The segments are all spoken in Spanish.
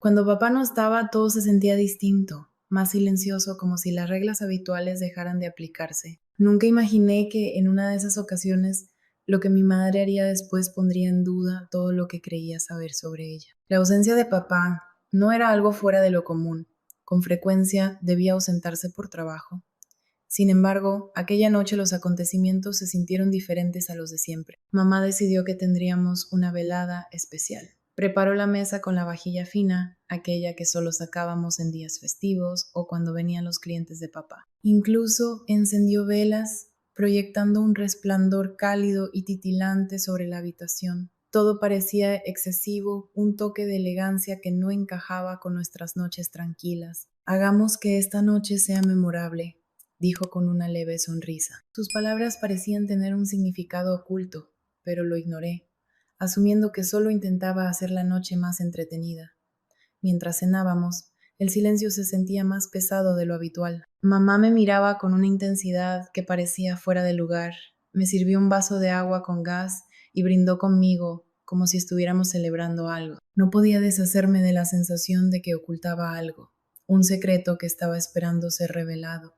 Cuando papá no estaba, todo se sentía distinto, más silencioso, como si las reglas habituales dejaran de aplicarse. Nunca imaginé que en una de esas ocasiones lo que mi madre haría después pondría en duda todo lo que creía saber sobre ella. La ausencia de papá no era algo fuera de lo común. Con frecuencia debía ausentarse por trabajo. Sin embargo, aquella noche los acontecimientos se sintieron diferentes a los de siempre. Mamá decidió que tendríamos una velada especial. Preparó la mesa con la vajilla fina, aquella que solo sacábamos en días festivos o cuando venían los clientes de papá. Incluso encendió velas, proyectando un resplandor cálido y titilante sobre la habitación. Todo parecía excesivo, un toque de elegancia que no encajaba con nuestras noches tranquilas. Hagamos que esta noche sea memorable, dijo con una leve sonrisa. Sus palabras parecían tener un significado oculto, pero lo ignoré, asumiendo que solo intentaba hacer la noche más entretenida. Mientras cenábamos, el silencio se sentía más pesado de lo habitual. Mamá me miraba con una intensidad que parecía fuera de lugar. Me sirvió un vaso de agua con gas y brindó conmigo, como si estuviéramos celebrando algo. No podía deshacerme de la sensación de que ocultaba algo, un secreto que estaba esperando ser revelado.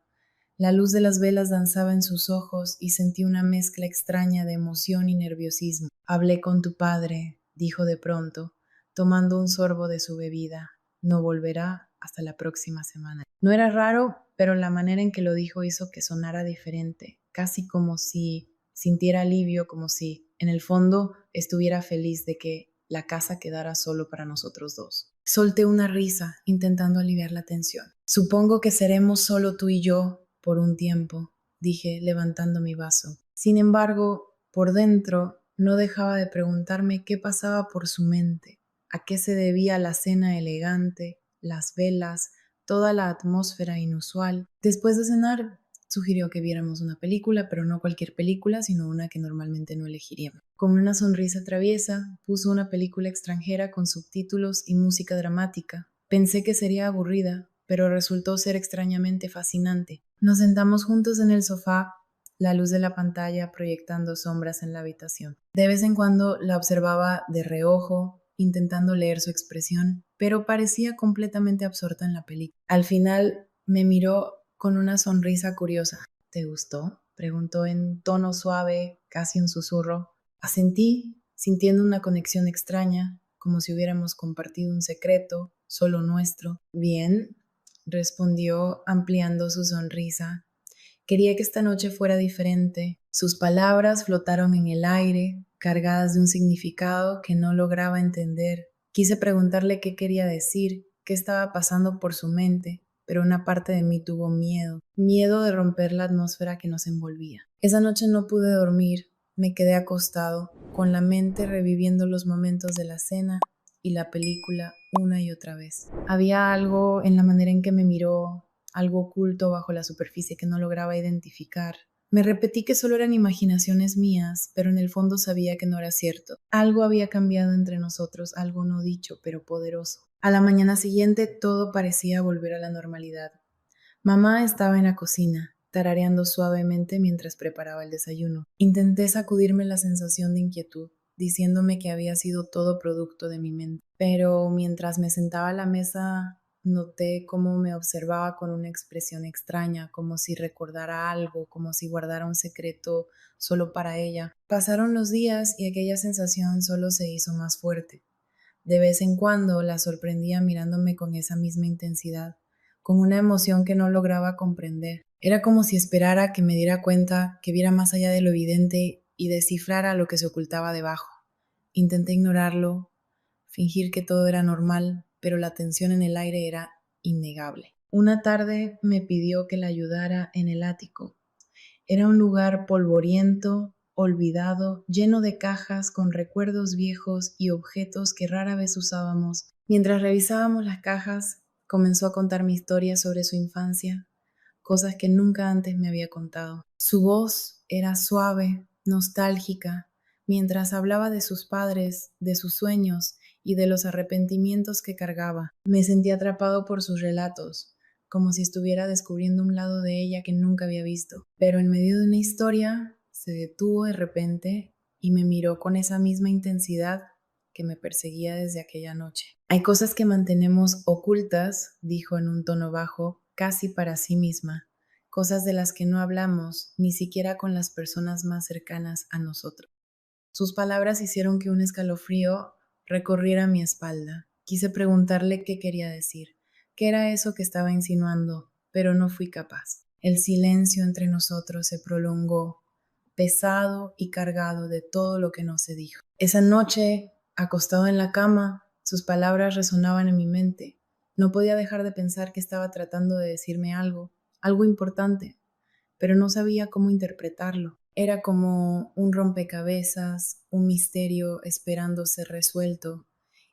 La luz de las velas danzaba en sus ojos y sentí una mezcla extraña de emoción y nerviosismo. Hablé con tu padre, dijo de pronto, tomando un sorbo de su bebida. No volverá hasta la próxima semana. No era raro, pero la manera en que lo dijo hizo que sonara diferente, casi como si sintiera alivio, como si, en el fondo, estuviera feliz de que la casa quedara solo para nosotros dos. Solté una risa, intentando aliviar la tensión. Supongo que seremos solo tú y yo por un tiempo, dije, levantando mi vaso. Sin embargo, por dentro, no dejaba de preguntarme qué pasaba por su mente, a qué se debía la cena elegante, las velas, toda la atmósfera inusual. Después de cenar, sugirió que viéramos una película, pero no cualquier película, sino una que normalmente no elegiríamos. Con una sonrisa traviesa, puso una película extranjera con subtítulos y música dramática. Pensé que sería aburrida, pero resultó ser extrañamente fascinante. Nos sentamos juntos en el sofá, la luz de la pantalla proyectando sombras en la habitación. De vez en cuando la observaba de reojo, intentando leer su expresión, pero parecía completamente absorta en la película. Al final me miró con una sonrisa curiosa. ¿Te gustó?, preguntó en tono suave, casi un susurro. Asentí, sintiendo una conexión extraña, como si hubiéramos compartido un secreto, solo nuestro. Bien, respondió ampliando su sonrisa. Quería que esta noche fuera diferente. Sus palabras flotaron en el aire, cargadas de un significado que no lograba entender. Quise preguntarle qué quería decir, qué estaba pasando por su mente, pero una parte de mí tuvo miedo de romper la atmósfera que nos envolvía. Esa noche no pude dormir, me quedé acostado, con la mente reviviendo los momentos de la cena y la película una y otra vez. Había algo en la manera en que me miró, algo oculto bajo la superficie que no lograba identificar. Me repetí que solo eran imaginaciones mías, pero en el fondo sabía que no era cierto. Algo había cambiado entre nosotros, algo no dicho, pero poderoso. A la mañana siguiente todo parecía volver a la normalidad. Mamá estaba en la cocina, tarareando suavemente mientras preparaba el desayuno. Intenté sacudirme la sensación de inquietud, diciéndome que había sido todo producto de mi mente. Pero mientras me sentaba a la mesa, noté cómo me observaba con una expresión extraña, como si recordara algo, como si guardara un secreto solo para ella. Pasaron los días y aquella sensación solo se hizo más fuerte. De vez en cuando la sorprendía mirándome con esa misma intensidad, con una emoción que no lograba comprender. Era como si esperara que me diera cuenta, que viera más allá de lo evidente y descifrara lo que se ocultaba debajo. Intenté ignorarlo, fingir que todo era normal, pero la tensión en el aire era innegable. Una tarde me pidió que la ayudara en el ático. Era un lugar polvoriento, olvidado, lleno de cajas con recuerdos viejos y objetos que rara vez usábamos. Mientras revisábamos las cajas, comenzó a contarme historias sobre su infancia, cosas que nunca antes me había contado. Su voz era suave, nostálgica, mientras hablaba de sus padres, de sus sueños y de los arrepentimientos que cargaba. Me sentí atrapado por sus relatos, como si estuviera descubriendo un lado de ella que nunca había visto. Pero en medio de una historia, se detuvo de repente y me miró con esa misma intensidad que me perseguía desde aquella noche. Hay cosas que mantenemos ocultas, dijo en un tono bajo, casi para sí misma, cosas de las que no hablamos ni siquiera con las personas más cercanas a nosotros. Sus palabras hicieron que un escalofrío recorriera mi espalda. Quise preguntarle qué quería decir, qué era eso que estaba insinuando, pero no fui capaz. El silencio entre nosotros se prolongó, pesado y cargado de todo lo que no se dijo. Esa noche, acostado en la cama, sus palabras resonaban en mi mente. No podía dejar de pensar que estaba tratando de decirme algo importante, pero no sabía cómo interpretarlo. Era como un rompecabezas, un misterio esperando ser resuelto,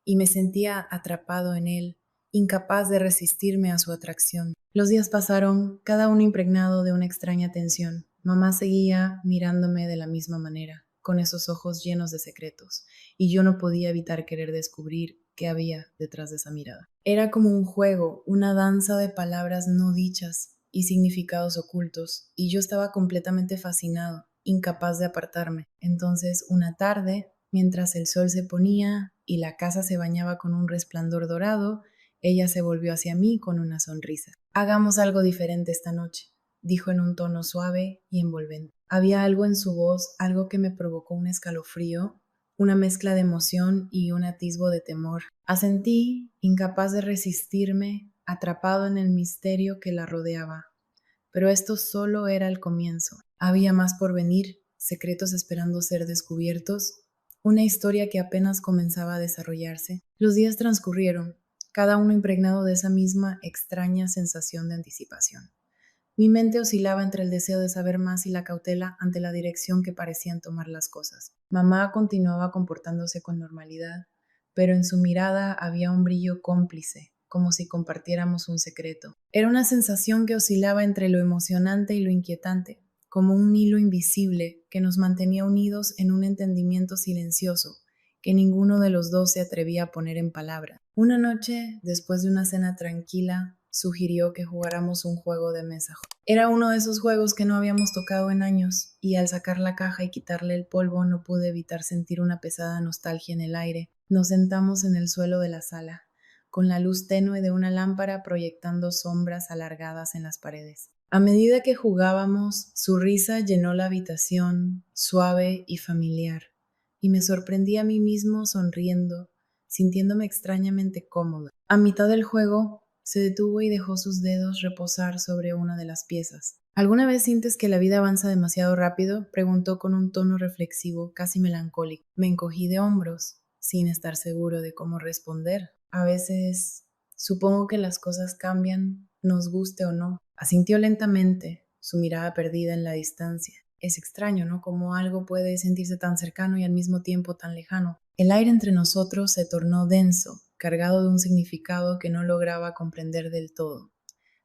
y me sentía atrapado en él, incapaz de resistirme a su atracción. Los días pasaron, cada uno impregnado de una extraña tensión. Mamá seguía mirándome de la misma manera, con esos ojos llenos de secretos, y yo no podía evitar querer descubrir qué había detrás de esa mirada. Era como un juego, una danza de palabras no dichas y significados ocultos, y yo estaba completamente fascinado, incapaz de apartarme. Entonces, una tarde, mientras el sol se ponía y la casa se bañaba con un resplandor dorado, ella se volvió hacia mí con una sonrisa. Hagamos algo diferente esta noche, dijo en un tono suave y envolvente. Había algo en su voz, algo que me provocó un escalofrío, una mezcla de emoción y un atisbo de temor. Asentí, incapaz de resistirme, atrapado en el misterio que la rodeaba. Pero esto solo era el comienzo. Había más por venir, secretos esperando ser descubiertos, una historia que apenas comenzaba a desarrollarse. Los días transcurrieron, cada uno impregnado de esa misma extraña sensación de anticipación. Mi mente oscilaba entre el deseo de saber más y la cautela ante la dirección que parecían tomar las cosas. Mamá continuaba comportándose con normalidad, pero en su mirada había un brillo cómplice, como si compartiéramos un secreto. Era una sensación que oscilaba entre lo emocionante y lo inquietante, como un hilo invisible que nos mantenía unidos en un entendimiento silencioso que ninguno de los dos se atrevía a poner en palabra. Una noche, después de una cena tranquila, sugirió que jugáramos un juego de mesa. Era uno de esos juegos que no habíamos tocado en años, y al sacar la caja y quitarle el polvo no pude evitar sentir una pesada nostalgia en el aire. Nos sentamos en el suelo de la sala, con la luz tenue de una lámpara proyectando sombras alargadas en las paredes. A medida que jugábamos, su risa llenó la habitación, suave y familiar, y me sorprendí a mí mismo sonriendo, sintiéndome extrañamente cómodo. A mitad del juego, se detuvo y dejó sus dedos reposar sobre una de las piezas. ¿Alguna vez sientes que la vida avanza demasiado rápido?, preguntó con un tono reflexivo, casi melancólico. Me encogí de hombros, sin estar seguro de cómo responder. A veces, supongo que las cosas cambian, nos guste o no. Asintió lentamente, su mirada perdida en la distancia. Es extraño, ¿no? Cómo algo puede sentirse tan cercano y al mismo tiempo tan lejano. El aire entre nosotros se tornó denso, cargado de un significado que no lograba comprender del todo.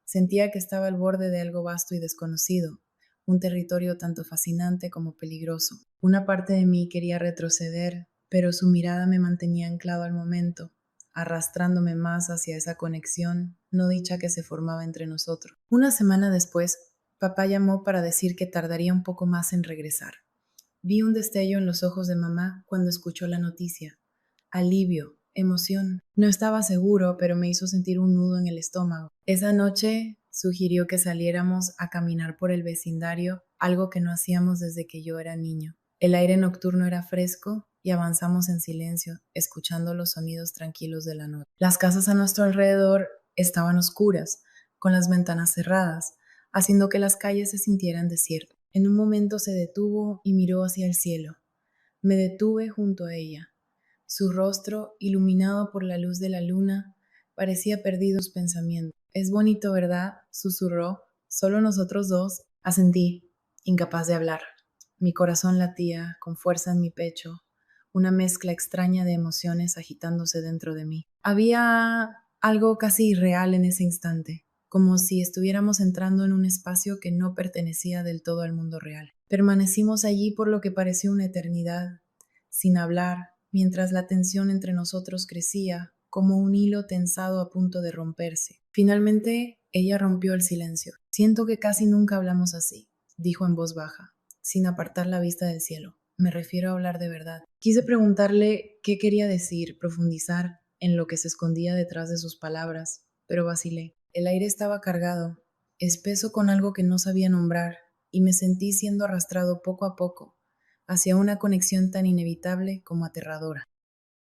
Sentía que estaba al borde de algo vasto y desconocido, un territorio tanto fascinante como peligroso. Una parte de mí quería retroceder, pero su mirada me mantenía anclado al momento, arrastrándome más hacia esa conexión no dicha que se formaba entre nosotros. Una semana después, papá llamó para decir que tardaría un poco más en regresar. Vi un destello en los ojos de mamá cuando escuchó la noticia. Alivio, emoción. No estaba seguro, pero me hizo sentir un nudo en el estómago. Esa noche sugirió que saliéramos a caminar por el vecindario, algo que no hacíamos desde que yo era niño. El aire nocturno era fresco y avanzamos en silencio, escuchando los sonidos tranquilos de la noche. Las casas a nuestro alrededor estaban oscuras, con las ventanas cerradas, haciendo que las calles se sintieran desiertas. En un momento se detuvo y miró hacia el cielo. Me detuve junto a ella. Su rostro, iluminado por la luz de la luna, parecía perdido en sus pensamientos. Es bonito, ¿verdad?, susurró. Solo nosotros dos. Asentí, incapaz de hablar. Mi corazón latía con fuerza en mi pecho, una mezcla extraña de emociones agitándose dentro de mí. Había algo casi irreal en ese instante, como si estuviéramos entrando en un espacio que no pertenecía del todo al mundo real. Permanecimos allí por lo que pareció una eternidad, sin hablar, mientras la tensión entre nosotros crecía, como un hilo tensado a punto de romperse. Finalmente, ella rompió el silencio. Siento que casi nunca hablamos así, dijo en voz baja, sin apartar la vista del cielo. Me refiero a hablar de verdad. Quise preguntarle qué quería decir, profundizar en lo que se escondía detrás de sus palabras, pero vacilé. El aire estaba cargado, espeso con algo que no sabía nombrar, y me sentí siendo arrastrado poco a poco hacia una conexión tan inevitable como aterradora.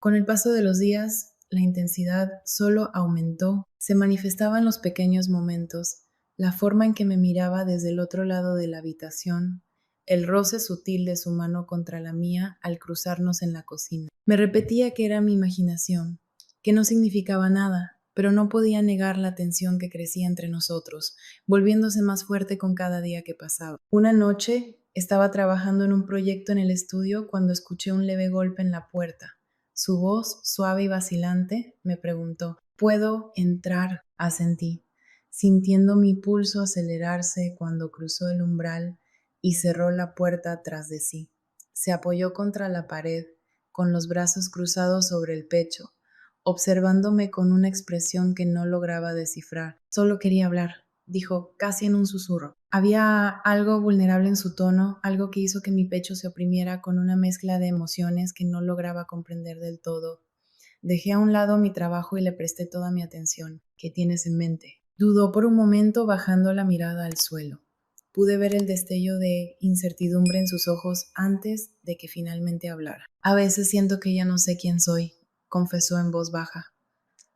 Con el paso de los días, la intensidad solo aumentó, se manifestaba en los pequeños momentos, la forma en que me miraba desde el otro lado de la habitación, el roce sutil de su mano contra la mía al cruzarnos en la cocina. Me repetía que era mi imaginación, que no significaba nada, pero no podía negar la tensión que crecía entre nosotros, volviéndose más fuerte con cada día que pasaba. Una noche estaba trabajando en un proyecto en el estudio cuando escuché un leve golpe en la puerta. Su voz, suave y vacilante, me preguntó, ¿puedo entrar? Asentí, sintiendo mi pulso acelerarse cuando cruzó el umbral y cerró la puerta tras de sí. Se apoyó contra la pared, con los brazos cruzados sobre el pecho, observándome con una expresión que no lograba descifrar. Solo quería hablar, dijo casi en un susurro. Había algo vulnerable en su tono, algo que hizo que mi pecho se oprimiera con una mezcla de emociones que no lograba comprender del todo. Dejé a un lado mi trabajo y le presté toda mi atención. ¿Qué tienes en mente? Dudó por un momento bajando la mirada al suelo. Pude ver el destello de incertidumbre en sus ojos antes de que finalmente hablara. A veces siento que ya no sé quién soy, confesó en voz baja,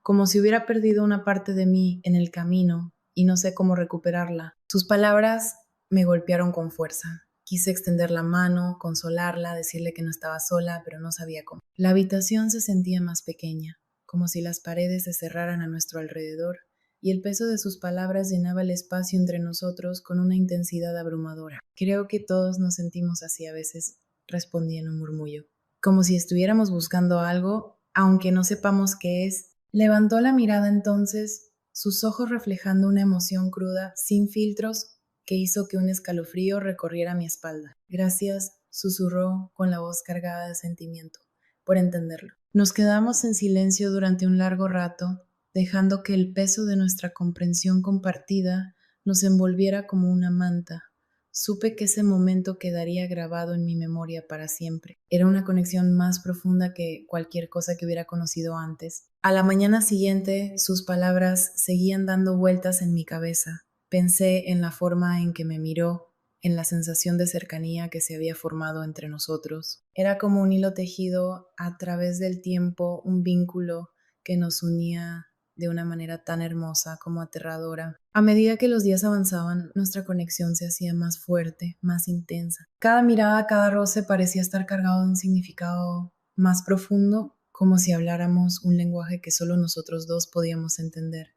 como si hubiera perdido una parte de mí en el camino y no sé cómo recuperarla. Sus palabras me golpearon con fuerza. Quise extender la mano, consolarla, decirle que no estaba sola, pero no sabía cómo. La habitación se sentía más pequeña, como si las paredes se cerraran a nuestro alrededor, y el peso de sus palabras llenaba el espacio entre nosotros con una intensidad abrumadora. Creo que todos nos sentimos así a veces, respondí en un murmullo, como si estuviéramos buscando algo, aunque no sepamos qué es. Levantó la mirada entonces, sus ojos reflejando una emoción cruda, sin filtros, que hizo que un escalofrío recorriera mi espalda. Gracias, susurró con la voz cargada de sentimiento, por entenderlo. Nos quedamos en silencio durante un largo rato, dejando que el peso de nuestra comprensión compartida nos envolviera como una manta. Supe que ese momento quedaría grabado en mi memoria para siempre. Era una conexión más profunda que cualquier cosa que hubiera conocido antes. A la mañana siguiente, sus palabras seguían dando vueltas en mi cabeza. Pensé en la forma en que me miró, en la sensación de cercanía que se había formado entre nosotros. Era como un hilo tejido a través del tiempo, un vínculo que nos unía de una manera tan hermosa como aterradora. A medida que los días avanzaban, nuestra conexión se hacía más fuerte, más intensa. Cada mirada, cada roce parecía estar cargado de un significado más profundo, como si habláramos un lenguaje que solo nosotros dos podíamos entender.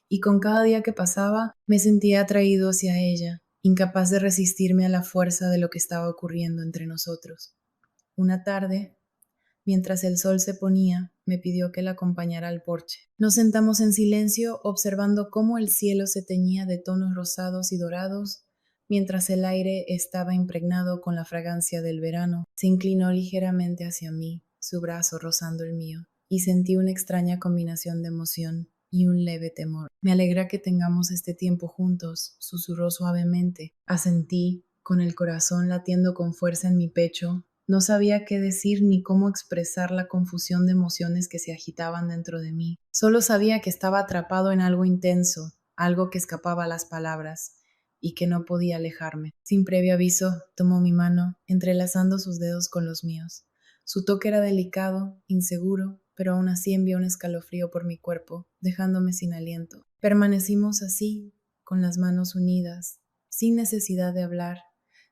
Y con cada día que pasaba, me sentía atraído hacia ella, incapaz de resistirme a la fuerza de lo que estaba ocurriendo entre nosotros. Una tarde, mientras el sol se ponía, me pidió que la acompañara al porche. Nos sentamos en silencio, observando cómo el cielo se teñía de tonos rosados y dorados, mientras el aire estaba impregnado con la fragancia del verano. Se inclinó ligeramente hacia mí, su brazo rozando el mío, y sentí una extraña combinación de emoción y un leve temor. Me alegra que tengamos este tiempo juntos, susurró suavemente. Asentí, con el corazón latiendo con fuerza en mi pecho. No sabía qué decir ni cómo expresar la confusión de emociones que se agitaban dentro de mí. Solo sabía que estaba atrapado en algo intenso, algo que escapaba a las palabras y que no podía alejarme. Sin previo aviso, tomó mi mano, entrelazando sus dedos con los míos. Su toque era delicado, inseguro, pero aún así envió un escalofrío por mi cuerpo, dejándome sin aliento. Permanecimos así, con las manos unidas, sin necesidad de hablar,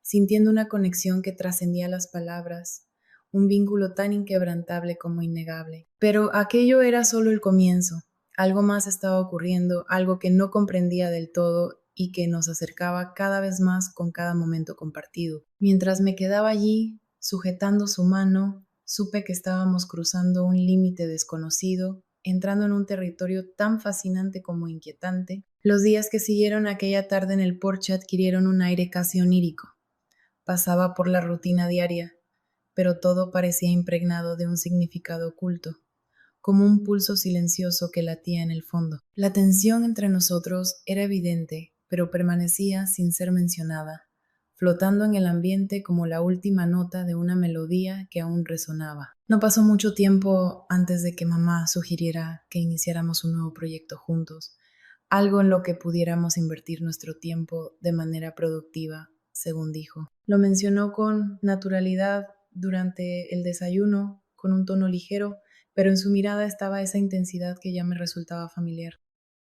sintiendo una conexión que trascendía las palabras, un vínculo tan inquebrantable como innegable. Pero aquello era solo el comienzo. Algo más estaba ocurriendo, algo que no comprendía del todo y que nos acercaba cada vez más con cada momento compartido. Mientras me quedaba allí, sujetando su mano, supe que estábamos cruzando un límite desconocido, entrando en un territorio tan fascinante como inquietante. Los días que siguieron aquella tarde en el porche adquirieron un aire casi onírico. Pasaba por la rutina diaria, pero todo parecía impregnado de un significado oculto, como un pulso silencioso que latía en el fondo. La tensión entre nosotros era evidente, pero permanecía sin ser mencionada, flotando en el ambiente como la última nota de una melodía que aún resonaba. No pasó mucho tiempo antes de que mamá sugiriera que iniciáramos un nuevo proyecto juntos, algo en lo que pudiéramos invertir nuestro tiempo de manera productiva, según dijo. Lo mencionó con naturalidad durante el desayuno, con un tono ligero, pero en su mirada estaba esa intensidad que ya me resultaba familiar.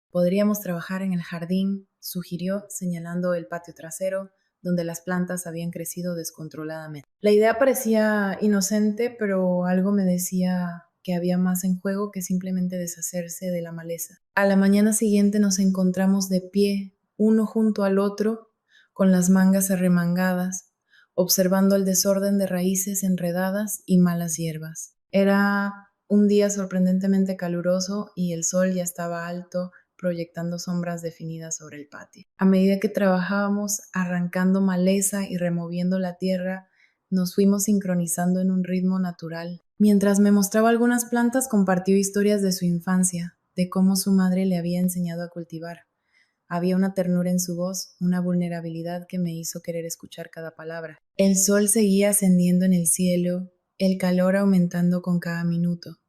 Podríamos trabajar en el jardín, sugirió, señalando el patio trasero, donde las plantas habían crecido descontroladamente. La idea parecía inocente, pero algo me decía que había más en juego que simplemente deshacerse de la maleza. A la mañana siguiente nos encontramos de pie, uno junto al otro, con las mangas arremangadas, observando el desorden de raíces enredadas y malas hierbas. Era un día sorprendentemente caluroso y el sol ya estaba alto, proyectando sombras definidas sobre el patio. A medida que trabajábamos arrancando maleza y removiendo la tierra, nos fuimos sincronizando en un ritmo natural. Mientras me mostraba algunas plantas, compartió historias de su infancia, de cómo su madre le había enseñado a cultivar. Había una ternura en su voz, una vulnerabilidad que me hizo querer escuchar cada palabra. El sol seguía ascendiendo en el cielo, el calor aumentando con cada minuto.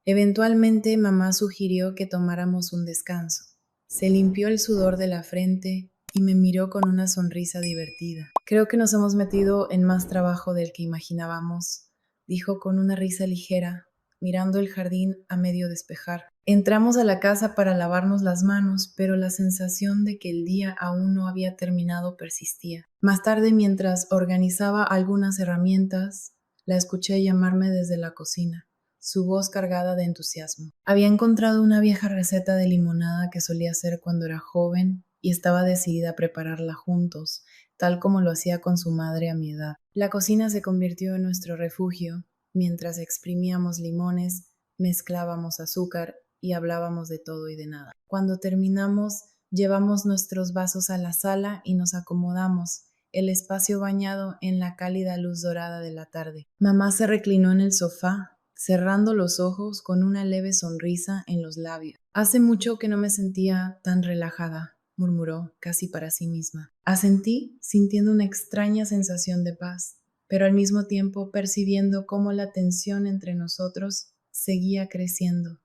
Eventualmente mamá sugirió que tomáramos un descanso. Se limpió el sudor de la frente y me miró con una sonrisa divertida. Creo que nos hemos metido en más trabajo del que imaginábamos, dijo con una risa ligera, mirando el jardín a medio despejar. Entramos a la casa para lavarnos las manos, pero la sensación de que el día aún no había terminado persistía. Más tarde, mientras organizaba algunas herramientas, la escuché llamarme desde la cocina, su voz cargada de entusiasmo. Había encontrado una vieja receta de limonada que solía hacer cuando era joven y estaba decidida a prepararla juntos, tal como lo hacía con su madre a mi edad. La cocina se convirtió en nuestro refugio. Mientras exprimíamos limones, mezclábamos azúcar y hablábamos de todo y de nada. Cuando terminamos, llevamos nuestros vasos a la sala y nos acomodamos, el espacio bañado en la cálida luz dorada de la tarde. Mamá se reclinó en el sofá, cerrando los ojos con una leve sonrisa en los labios. Hace mucho que no me sentía tan relajada, murmuró, casi para sí misma. Asentí, sintiendo una extraña sensación de paz, pero al mismo tiempo percibiendo cómo la tensión entre nosotros seguía creciendo.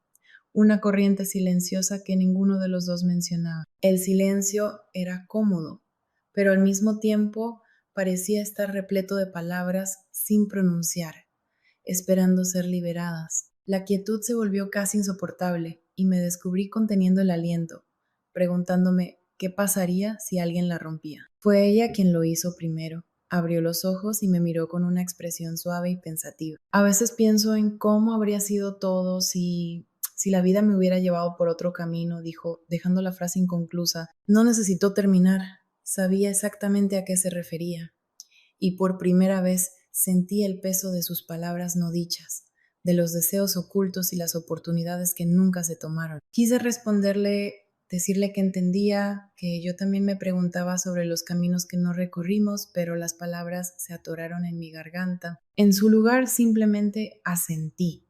Una corriente silenciosa que ninguno de los dos mencionaba. El silencio era cómodo, pero al mismo tiempo parecía estar repleto de palabras sin pronunciar, esperando ser liberadas. La quietud se volvió casi insoportable y me descubrí conteniendo el aliento, preguntándome qué pasaría si alguien la rompía. Fue ella quien lo hizo primero. Abrió los ojos y me miró con una expresión suave y pensativa. A veces pienso en cómo habría sido todo si la vida me hubiera llevado por otro camino, dijo, dejando la frase inconclusa. No necesitó terminar. Sabía exactamente a qué se refería. Y por primera vez sentí el peso de sus palabras no dichas, de los deseos ocultos y las oportunidades que nunca se tomaron. Quise responderle, decirle que entendía, que yo también me preguntaba sobre los caminos que no recorrimos, pero las palabras se atoraron en mi garganta. En su lugar simplemente asentí,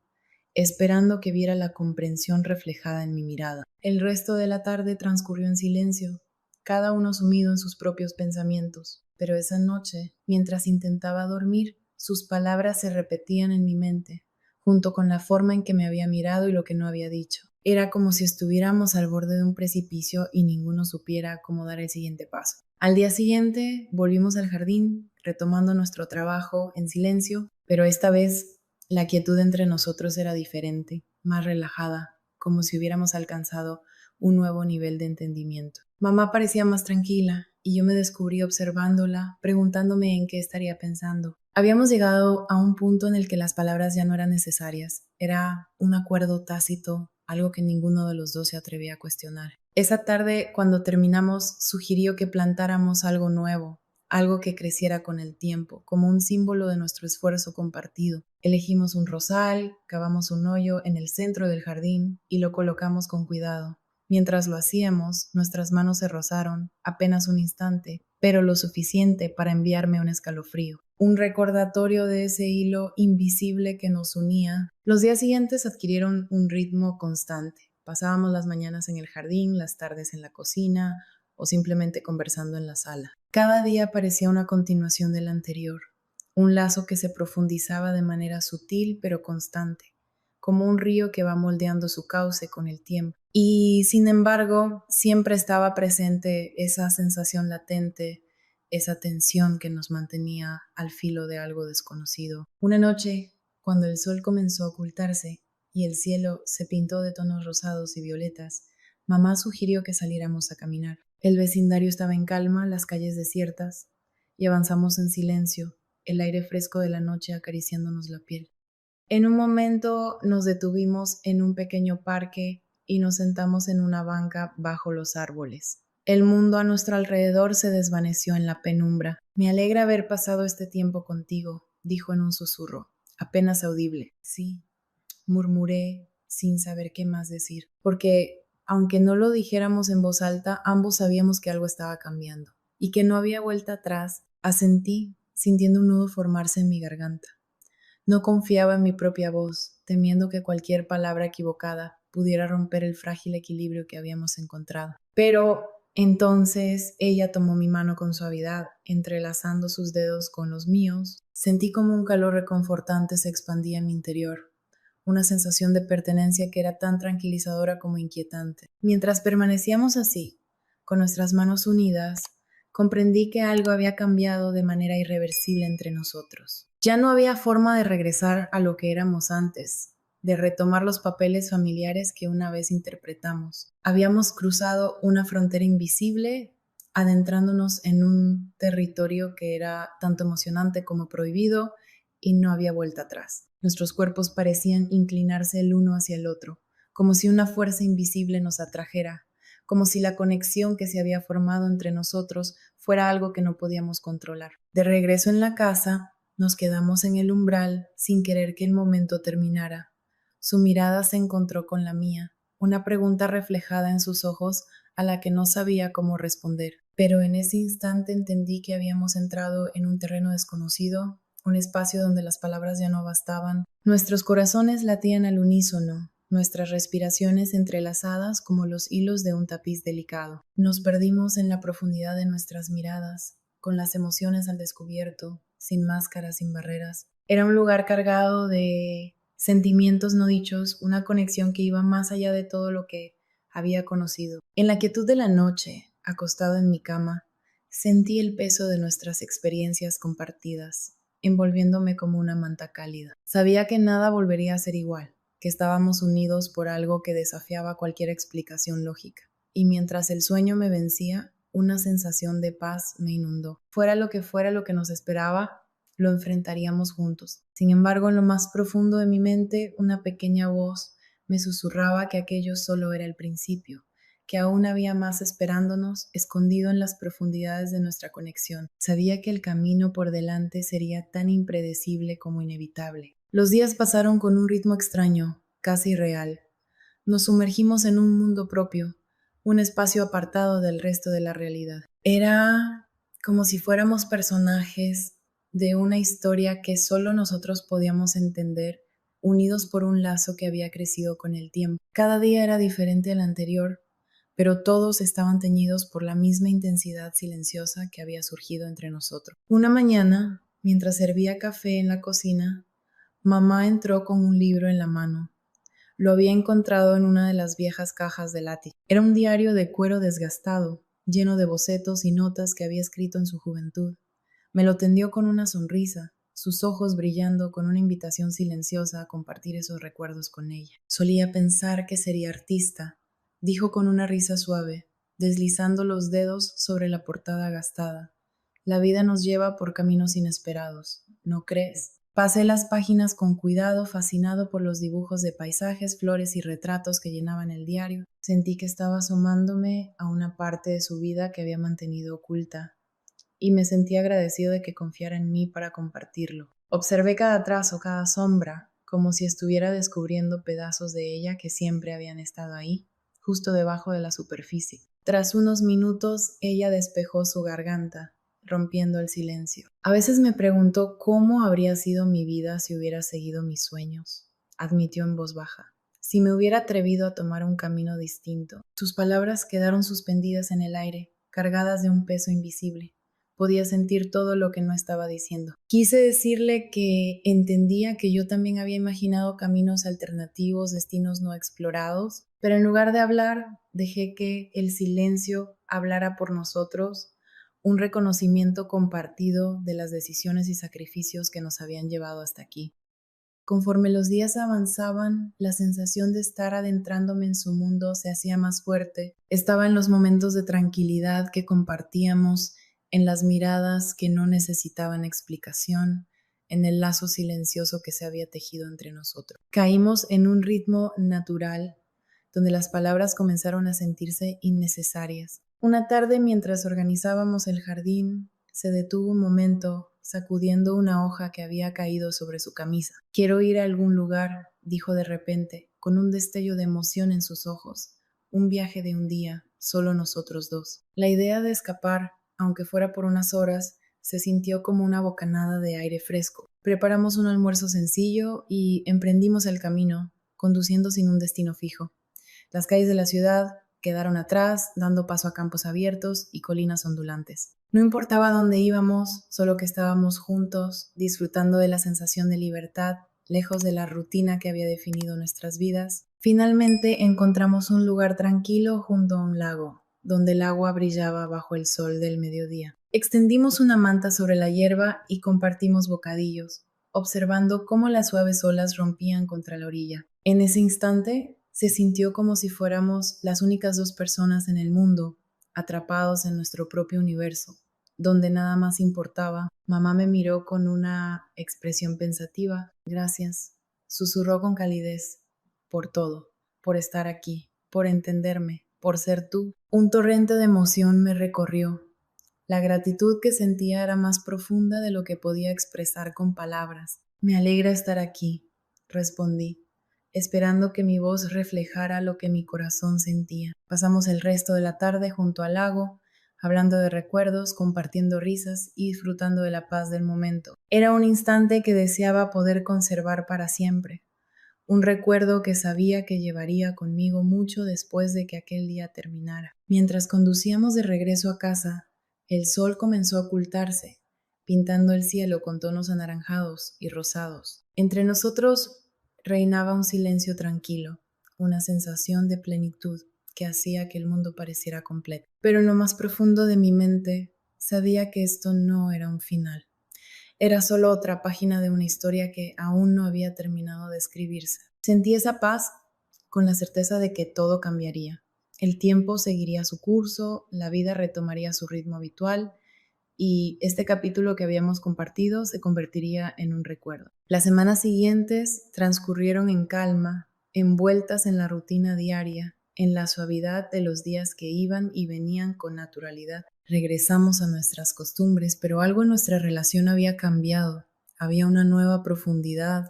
esperando que viera la comprensión reflejada en mi mirada. El resto de la tarde transcurrió en silencio, cada uno sumido en sus propios pensamientos. Pero esa noche, mientras intentaba dormir, sus palabras se repetían en mi mente, junto con la forma en que me había mirado y lo que no había dicho. Era como si estuviéramos al borde de un precipicio y ninguno supiera cómo dar el siguiente paso. Al día siguiente volvimos al jardín, retomando nuestro trabajo en silencio, pero esta vez la quietud entre nosotros era diferente, más relajada, como si hubiéramos alcanzado un nuevo nivel de entendimiento. Mamá parecía más tranquila y yo me descubrí observándola, preguntándome en qué estaría pensando. Habíamos llegado a un punto en el que las palabras ya no eran necesarias. Era un acuerdo tácito, algo que ninguno de los dos se atrevía a cuestionar. Esa tarde, cuando terminamos, sugirió que plantáramos algo nuevo, algo que creciera con el tiempo, como un símbolo de nuestro esfuerzo compartido. Elegimos un rosal, cavamos un hoyo en el centro del jardín y lo colocamos con cuidado. Mientras lo hacíamos, nuestras manos se rozaron, apenas un instante, pero lo suficiente para enviarme un escalofrío. Un recordatorio de ese hilo invisible que nos unía. Los días siguientes adquirieron un ritmo constante. Pasábamos las mañanas en el jardín, las tardes en la cocina, o simplemente conversando en la sala. Cada día parecía una continuación del anterior, un lazo que se profundizaba de manera sutil pero constante, como un río que va moldeando su cauce con el tiempo. Y sin embargo, siempre estaba presente esa sensación latente, esa tensión que nos mantenía al filo de algo desconocido. Una noche, cuando el sol comenzó a ocultarse y el cielo se pintó de tonos rosados y violetas, mamá sugirió que saliéramos a caminar. El vecindario estaba en calma, las calles desiertas, y avanzamos en silencio, el aire fresco de la noche acariciándonos la piel. En un momento nos detuvimos en un pequeño parque y nos sentamos en una banca bajo los árboles. El mundo a nuestro alrededor se desvaneció en la penumbra. Me alegra haber pasado este tiempo contigo, dijo en un susurro, apenas audible. Sí, murmuré sin saber qué más decir, porque aunque no lo dijéramos en voz alta, ambos sabíamos que algo estaba cambiando y que no había vuelta atrás. Asentí, sintiendo un nudo formarse en mi garganta. No confiaba en mi propia voz, temiendo que cualquier palabra equivocada pudiera romper el frágil equilibrio que habíamos encontrado. Pero entonces ella tomó mi mano con suavidad, entrelazando sus dedos con los míos. Sentí como un calor reconfortante se expandía en mi interior, una sensación de pertenencia que era tan tranquilizadora como inquietante. Mientras permanecíamos así, con nuestras manos unidas, comprendí que algo había cambiado de manera irreversible entre nosotros. Ya no había forma de regresar a lo que éramos antes, de retomar los papeles familiares que una vez interpretamos. Habíamos cruzado una frontera invisible, adentrándonos en un territorio que era tanto emocionante como prohibido, y no había vuelta atrás. Nuestros cuerpos parecían inclinarse el uno hacia el otro, como si una fuerza invisible nos atrajera, como si la conexión que se había formado entre nosotros fuera algo que no podíamos controlar. De regreso en la casa, nos quedamos en el umbral sin querer que el momento terminara. Su mirada se encontró con la mía, una pregunta reflejada en sus ojos a la que no sabía cómo responder. Pero en ese instante entendí que habíamos entrado en un terreno desconocido, un espacio donde las palabras ya no bastaban. Nuestros corazones latían al unísono, nuestras respiraciones entrelazadas como los hilos de un tapiz delicado. Nos perdimos en la profundidad de nuestras miradas, con las emociones al descubierto, sin máscaras, sin barreras. Era un lugar cargado de sentimientos no dichos, una conexión que iba más allá de todo lo que había conocido. En la quietud de la noche, acostado en mi cama, sentí el peso de nuestras experiencias compartidas, envolviéndome como una manta cálida. Sabía que nada volvería a ser igual, que estábamos unidos por algo que desafiaba cualquier explicación lógica. Y mientras el sueño me vencía, una sensación de paz me inundó. Fuera lo que nos esperaba, lo enfrentaríamos juntos. Sin embargo, en lo más profundo de mi mente, una pequeña voz me susurraba que aquello solo era el principio, que aún había más esperándonos, escondido en las profundidades de nuestra conexión. Sabía que el camino por delante sería tan impredecible como inevitable. Los días pasaron con un ritmo extraño, casi irreal. Nos sumergimos en un mundo propio, un espacio apartado del resto de la realidad. Era como si fuéramos personajes de una historia que solo nosotros podíamos entender, unidos por un lazo que había crecido con el tiempo. Cada día era diferente al anterior, pero todos estaban teñidos por la misma intensidad silenciosa que había surgido entre nosotros. Una mañana, mientras servía café en la cocina, mamá entró con un libro en la mano. Lo había encontrado en una de las viejas cajas del ático. Era un diario de cuero desgastado, lleno de bocetos y notas que había escrito en su juventud. Me lo tendió con una sonrisa, sus ojos brillando con una invitación silenciosa a compartir esos recuerdos con ella. Solía pensar que sería artista, dijo con una risa suave, deslizando los dedos sobre la portada gastada. La vida nos lleva por caminos inesperados, ¿no crees? Pasé las páginas con cuidado, fascinado por los dibujos de paisajes, flores y retratos que llenaban el diario. Sentí que estaba asomándome a una parte de su vida que había mantenido oculta, y me sentí agradecido de que confiara en mí para compartirlo. Observé cada trazo, cada sombra, como si estuviera descubriendo pedazos de ella que siempre habían estado ahí, justo debajo de la superficie. Tras unos minutos, ella despejó su garganta, rompiendo el silencio. A veces me pregunto cómo habría sido mi vida si hubiera seguido mis sueños, admitió en voz baja. Si me hubiera atrevido a tomar un camino distinto. Sus palabras quedaron suspendidas en el aire, cargadas de un peso invisible. Podía sentir todo lo que no estaba diciendo. Quise decirle que entendía que yo también había imaginado caminos alternativos, destinos no explorados, pero en lugar de hablar, dejé que el silencio hablara por nosotros, un reconocimiento compartido de las decisiones y sacrificios que nos habían llevado hasta aquí. Conforme los días avanzaban, la sensación de estar adentrándome en su mundo se hacía más fuerte. Estaba en los momentos de tranquilidad que compartíamos, en las miradas que no necesitaban explicación, en el lazo silencioso que se había tejido entre nosotros. Caímos en un ritmo natural, donde las palabras comenzaron a sentirse innecesarias. Una tarde, mientras organizábamos el jardín, se detuvo un momento, sacudiendo una hoja que había caído sobre su camisa. «Quiero ir a algún lugar», dijo de repente, con un destello de emoción en sus ojos. «Un viaje de un día, solo nosotros dos». La idea de escapar, aunque fuera por unas horas, se sintió como una bocanada de aire fresco. Preparamos un almuerzo sencillo y emprendimos el camino, conduciendo sin un destino fijo. Las calles de la ciudad quedaron atrás, dando paso a campos abiertos y colinas ondulantes. No importaba dónde íbamos, solo que estábamos juntos, disfrutando de la sensación de libertad, lejos de la rutina que había definido nuestras vidas. Finalmente encontramos un lugar tranquilo junto a un lago, donde el agua brillaba bajo el sol del mediodía. Extendimos una manta sobre la hierba y compartimos bocadillos, observando cómo las suaves olas rompían contra la orilla. En ese instante se sintió como si fuéramos las únicas dos personas en el mundo, atrapados en nuestro propio universo, donde nada más importaba. Mamá me miró con una expresión pensativa. «Gracias», susurró con calidez, «por todo, por estar aquí, por entenderme, por ser tú». Un torrente de emoción me recorrió. La gratitud que sentía era más profunda de lo que podía expresar con palabras. «Me alegra estar aquí», respondí, esperando que mi voz reflejara lo que mi corazón sentía. Pasamos el resto de la tarde junto al lago, hablando de recuerdos, compartiendo risas y disfrutando de la paz del momento. Era un instante que deseaba poder conservar para siempre, un recuerdo que sabía que llevaría conmigo mucho después de que aquel día terminara. Mientras conducíamos de regreso a casa, el sol comenzó a ocultarse, pintando el cielo con tonos anaranjados y rosados. Entre nosotros reinaba un silencio tranquilo, una sensación de plenitud que hacía que el mundo pareciera completo. Pero en lo más profundo de mi mente sabía que esto no era un final. Era solo otra página de una historia que aún no había terminado de escribirse. Sentí esa paz con la certeza de que todo cambiaría. El tiempo seguiría su curso, la vida retomaría su ritmo habitual y este capítulo que habíamos compartido se convertiría en un recuerdo. Las semanas siguientes transcurrieron en calma, envueltas en la rutina diaria, en la suavidad de los días que iban y venían con naturalidad. Regresamos a nuestras costumbres, pero algo en nuestra relación había cambiado. Había una nueva profundidad,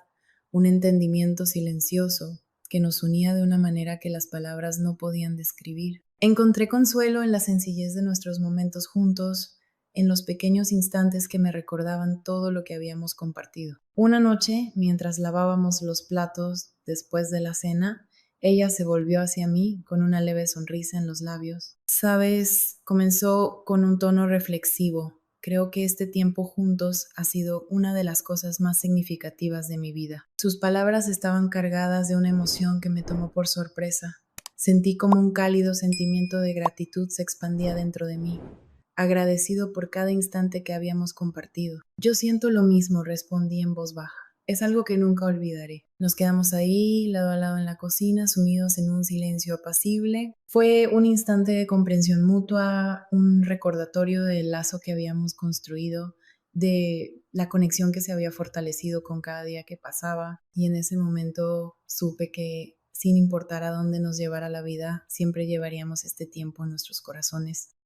un entendimiento silencioso que nos unía de una manera que las palabras no podían describir. Encontré consuelo en la sencillez de nuestros momentos juntos, en los pequeños instantes que me recordaban todo lo que habíamos compartido. Una noche, mientras lavábamos los platos después de la cena, ella se volvió hacia mí con una leve sonrisa en los labios. «Sabes», comenzó con un tono reflexivo, «creo que este tiempo juntos ha sido una de las cosas más significativas de mi vida». Sus palabras estaban cargadas de una emoción que me tomó por sorpresa. Sentí como un cálido sentimiento de gratitud se expandía dentro de mí, agradecido por cada instante que habíamos compartido. «Yo siento lo mismo», respondí en voz baja. «Es algo que nunca olvidaré». Nos quedamos ahí, lado a lado en la cocina, sumidos en un silencio apacible. Fue un instante de comprensión mutua, un recordatorio del lazo que habíamos construido, de la conexión que se había fortalecido con cada día que pasaba. Y en ese momento supe que, sin importar a dónde nos llevara la vida, siempre llevaríamos este tiempo en nuestros corazones.